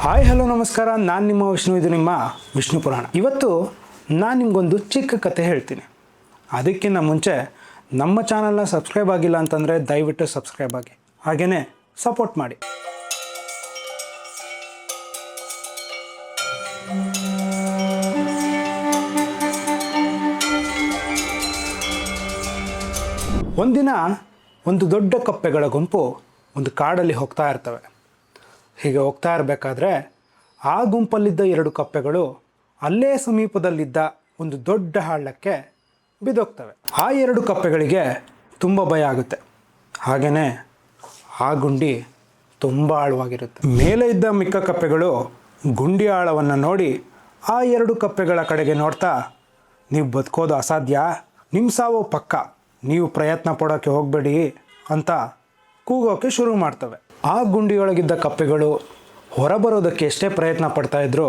Hi hello ನಮಸ್ಕಾರ, ನಾನು ನಿಮ್ಮ ವಿಷ್ಣು. ಇದು ನಿಮ್ಮ ವಿಷ್ಣು ಪುರಾಣ. ಇವತ್ತು ನಾನು ನಿಮಗೊಂದು ಚಿಕ್ಕ ಕತೆ ಹೇಳ್ತೀನಿ. ಅದಕ್ಕಿಂತ ಮುಂಚೆ ನಮ್ಮ ಚಾನಲ್ನ ಸಬ್ಸ್ಕ್ರೈಬ್ ಆಗಿಲ್ಲ ಅಂತಂದರೆ ದಯವಿಟ್ಟು ಸಬ್ಸ್ಕ್ರೈಬ್ ಆಗಿ, ಹಾಗೆಯೇ ಸಪೋರ್ಟ್ ಮಾಡಿ. ಒಂದಿನ ಒಂದು ದೊಡ್ಡ ಕಪ್ಪೆಗಳ ಗುಂಪು ಒಂದು ಕಾಡಲ್ಲಿ ಹೋಗ್ತಾ ಇರ್ತವೆ. ಹೀಗೆ ಹೋಗ್ತಾ ಇರಬೇಕಾದ್ರೆ ಆ ಗುಂಪಲ್ಲಿದ್ದ 2 ಕಪ್ಪೆಗಳು ಅಲ್ಲೇ ಸಮೀಪದಲ್ಲಿದ್ದ ಒಂದು ದೊಡ್ಡ ಹಳ್ಳಕ್ಕೆ ಬಿದ್ದೋಗ್ತವೆ. ಆ 2 ಕಪ್ಪೆಗಳಿಗೆ ತುಂಬ ಭಯ ಆಗುತ್ತೆ. ಹಾಗೆಯೇ ಆ ಗುಂಡಿ ತುಂಬ ಆಳವಾಗಿರುತ್ತೆ. ಮೇಲೆ ಇದ್ದ ಮಿಕ್ಕ ಕಪ್ಪೆಗಳು ಗುಂಡಿ ಆಳವನ್ನು ನೋಡಿ ಆ 2 ಕಪ್ಪೆಗಳ ಕಡೆಗೆ ನೋಡ್ತಾ, ನೀವು ಬದುಕೋದು ಅಸಾಧ್ಯ, ನಿಮ್ಮ ಸಾವು ಪಕ್ಕ, ನೀವು ಪ್ರಯತ್ನ ಪಡೋಕ್ಕೆ ಹೋಗಬೇಡಿ ಅಂತ ಕೂಗೋಕ್ಕೆ ಶುರು ಮಾಡ್ತವೆ. ಆ ಗುಂಡಿಯೊಳಗಿದ್ದ ಕಪ್ಪೆಗಳು ಹೊರಬರೋದಕ್ಕೆ ಎಷ್ಟೇ ಪ್ರಯತ್ನ ಪಡ್ತಾಯಿದ್ರು,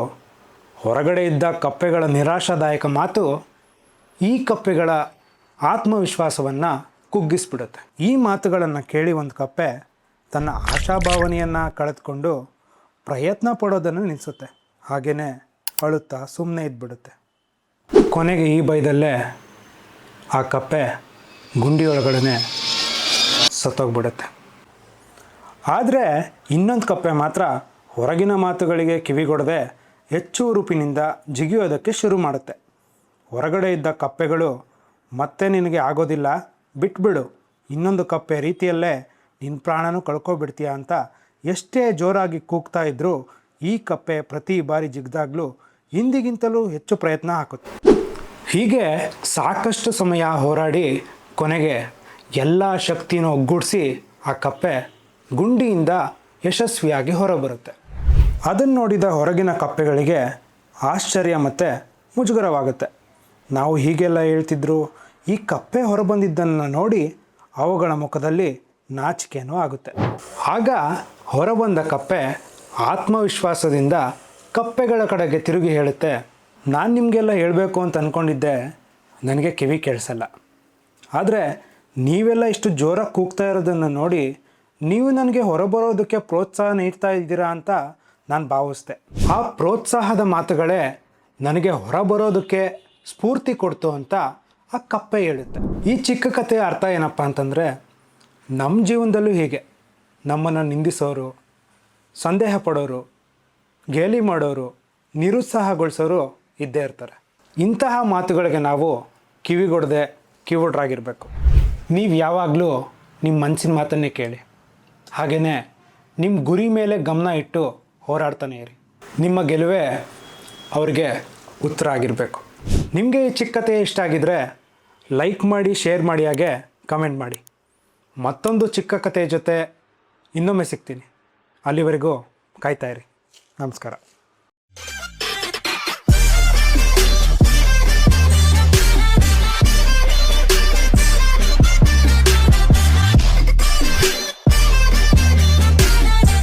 ಹೊರಗಡೆ ಇದ್ದ ಕಪ್ಪೆಗಳ ನಿರಾಶಾದಾಯಕ ಮಾತು ಈ ಕಪ್ಪೆಗಳ ಆತ್ಮವಿಶ್ವಾಸವನ್ನು ಕುಗ್ಗಿಸ್ಬಿಡುತ್ತೆ. ಈ ಮಾತುಗಳನ್ನು ಕೇಳಿ ಒಂದು ಕಪ್ಪೆ ತನ್ನ ಆಶಾಭಾವನೆಯನ್ನು ಕಳೆದುಕೊಂಡು ಪ್ರಯತ್ನ ಪಡೋದನ್ನು ನಿಲ್ಲಿಸುತ್ತೆ. ಹಾಗೆಯೇ ಅಳುತ್ತಾ ಸುಮ್ಮನೆ ಇದ್ಬಿಡುತ್ತೆ. ಕೊನೆಗೆ ಈ ಭಯದಲ್ಲೇ ಆ ಕಪ್ಪೆ ಗುಂಡಿಯೊಳಗಡೆ ಸತ್ತೋಗ್ಬಿಡುತ್ತೆ. ಆದರೆ ಇನ್ನೊಂದು ಕಪ್ಪೆ ಮಾತ್ರ ಹೊರಗಿನ ಮಾತುಗಳಿಗೆ ಕಿವಿಗೊಡದೆ ಹೆಚ್ಚು ಉರುಪಿನಿಂದ ಜಿಗಿಯೋದಕ್ಕೆ ಶುರು ಮಾಡುತ್ತೆ. ಹೊರಗಡೆ ಇದ್ದ ಕಪ್ಪೆಗಳು, ಮತ್ತೆ ನಿನಗೆ ಆಗೋದಿಲ್ಲ, ಬಿಟ್ಬಿಡು, ಇನ್ನೊಂದು ಕಪ್ಪೆ ರೀತಿಯಲ್ಲೇ ನಿನ್ನ ಪ್ರಾಣನೂ ಕಳ್ಕೊಬಿಡ್ತೀಯ ಅಂತ ಎಷ್ಟೇ ಜೋರಾಗಿ ಕೂಗ್ತಾ ಇದ್ದರೂ ಈ ಕಪ್ಪೆ ಪ್ರತಿ ಬಾರಿ ಜಿಗಿದಾಗಲೂ ಹಿಂದಿಗಿಂತಲೂ ಹೆಚ್ಚು ಪ್ರಯತ್ನ ಹಾಕುತ್ತೆ. ಹೀಗೆ ಸಾಕಷ್ಟು ಸಮಯ ಹೋರಾಡಿ ಕೊನೆಗೆ ಎಲ್ಲ ಶಕ್ತಿನೂ ಒಗ್ಗೂಡಿಸಿ ಆ ಕಪ್ಪೆ ಗುಂಡಿಯಿಂದ ಯಶಸ್ವಿಯಾಗಿ ಹೊರಬರುತ್ತೆ. ಅದನ್ನು ನೋಡಿದ ಹೊರಗಿನ ಕಪ್ಪೆಗಳಿಗೆ ಆಶ್ಚರ್ಯ ಮತ್ತು ಮುಜುಗರವಾಗುತ್ತೆ. ನಾವು ಹೀಗೆಲ್ಲ ಹೇಳ್ತಿದ್ರು, ಈ ಕಪ್ಪೆ ಹೊರಬಂದಿದ್ದನ್ನು ನೋಡಿ ಅವುಗಳ ಮುಖದಲ್ಲಿ ನಾಚಿಕೆಯೂ ಆಗುತ್ತೆ. ಆಗ ಹೊರಬಂದ ಕಪ್ಪೆ ಆತ್ಮವಿಶ್ವಾಸದಿಂದ ಕಪ್ಪೆಗಳ ಕಡೆಗೆ ತಿರುಗಿ ಹೇಳುತ್ತೆ, ನಾನು ನಿಮಗೆಲ್ಲ ಹೇಳಬೇಕು ಅಂತ ಅಂದ್ಕೊಂಡಿದ್ದೆ, ನನಗೆ ಕಿವಿ ಕೇಳಿಸಲ್ಲ. ಆದರೆ ನೀವೆಲ್ಲ ಇಷ್ಟು ಜೋರಾಗಿ ಕೂಗ್ತಾ ಇರೋದನ್ನು ನೋಡಿ ನೀವು ನನಗೆ ಹೊರಬರೋದಕ್ಕೆ ಪ್ರೋತ್ಸಾಹ ನೀಡ್ತಾ ಇದ್ದೀರಾ ಅಂತ ನಾನು ಭಾವಿಸ್ದೆ. ಆ ಪ್ರೋತ್ಸಾಹದ ಮಾತುಗಳೇ ನನಗೆ ಹೊರಬರೋದಕ್ಕೆ ಸ್ಫೂರ್ತಿ ಕೊಡ್ತು ಅಂತ ಆ ಕಪ್ಪೆ ಹೇಳುತ್ತೆ. ಈ ಚಿಕ್ಕ ಕಥೆಯ ಅರ್ಥ ಏನಪ್ಪ ಅಂತಂದರೆ, ನಮ್ಮ ಜೀವನದಲ್ಲೂ ಹೀಗೆ ನಮ್ಮನ್ನು ನಿಂದಿಸೋರು, ಸಂದೇಹ ಪಡೋರು, ಗೇಲಿ ಮಾಡೋರು, ನಿರುತ್ಸಾಹಗೊಳಿಸೋರು ಇದ್ದೇ ಇರ್ತಾರೆ. ಇಂತಹ ಮಾತುಗಳಿಗೆ ನಾವು ಕಿವಿಗೊಡದೆ ಕಿವುಡರಾಗಿರಬೇಕು. ನೀವು ಯಾವಾಗಲೂ ನಿಮ್ಮ ಮನಸ್ಸಿನ ಮಾತನ್ನೇ ಕೇಳಿ, ಹಾಗೆಯೇ ನಿಮ್ಮ ಗುರಿ ಮೇಲೆ ಗಮನ ಇಟ್ಟು ಹೋರಾಡ್ತಾನೆ ಇರಿ. ನಿಮ್ಮ ಗೆಲುವೇ ಅವ್ರಿಗೆ ಉತ್ತರ ಆಗಿರಬೇಕು. ನಿಮಗೆ ಈ ಚಿಕ್ಕ ಕಥೆ ಇಷ್ಟ ಆಗಿದ್ದರೆ ಲೈಕ್ ಮಾಡಿ, ಶೇರ್ ಮಾಡಿ, ಹಾಗೆ ಕಮೆಂಟ್ ಮಾಡಿ. ಮತ್ತೊಂದು ಚಿಕ್ಕ ಕಥೆಯ ಜೊತೆ ಇನ್ನೊಮ್ಮೆ ಸಿಗ್ತೀನಿ. ಅಲ್ಲಿವರೆಗೂ ಕಾಯ್ತಾ ಇರಿ. ನಮಸ್ಕಾರ.